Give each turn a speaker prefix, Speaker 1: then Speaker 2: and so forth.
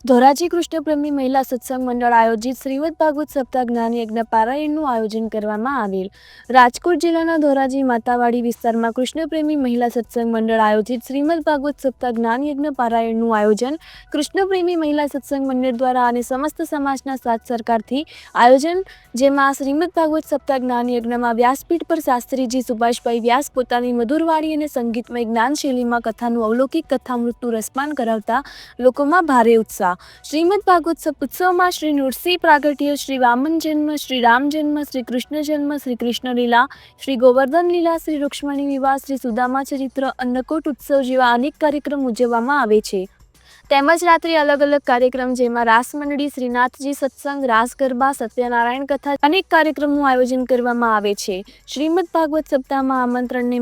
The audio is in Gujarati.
Speaker 1: ધોરાજી કૃષ્ણપ્રેમી મહિલા સત્સંગ મંડળ આયોજિત શ્રીમદ ભાગવત સપ્તાહ જ્ઞાન યજ્ઞ પારાયણનું આયોજન કરવામાં આવેલ। રાજકોટ જિલ્લાના ધોરાજી માતાવાડી વિસ્તારમાં કૃષ્ણપ્રેમી મહિલા સત્સંગ મંડળ આયોજિત શ્રીમદ ભાગવત સપ્તાહ જ્ઞાન યજ્ઞ પારાયણનું આયોજન કૃષ્ણપ્રેમી મહિલા સત્સંગ મંડળ દ્વારા અને સમસ્ત સમાજના સાથ સરકારથી આયોજન, જેમાં શ્રીમદ ભાગવત સપ્તાહ જ્ઞાન યજ્ઞમાં વ્યાસપીઠ પર શાસ્ત્રીજી સુભાષભાઈ વ્યાસ પોતાની મધુરવાણી અને સંગીતમય જ્ઞાન શૈલીમાં કથાનું અવલૌકિક કથામૃતનું રસપાન કરાવતા લોકોમાં ભારે ઉત્સાહ। શ્રીમદ ભાગવત ઉત્સવમાં શ્રી નૃસિંહ પ્રાગટ્ય, શ્રી વામન જન્મ, શ્રી રામ જન્મ, શ્રી કૃષ્ણ જન્મ, શ્રી કૃષ્ણ લીલા, શ્રી ગોવર્ધન લીલા, શ્રી રૂક્ષ્મણી વિવાહ, શ્રી સુદામા ચરિત્ર, અન્નકૂટ ઉત્સવ જેવા અનેક કાર્યક્રમ ઉજવવામાં આવે છે। તેમજ રાત્રે અલગ અલગ કાર્યક્રમ, જેમાં રાસ મંડળી, શ્રીનાથજી સત્સંગ, રાસ ગરબા, સત્યનારાયણ કથા, અનેક કાર્યક્રમનું આયોજન કરવામાં આવે છે। શ્રીમદ ભાગવત સપ્તાહમાં આમંત્રણને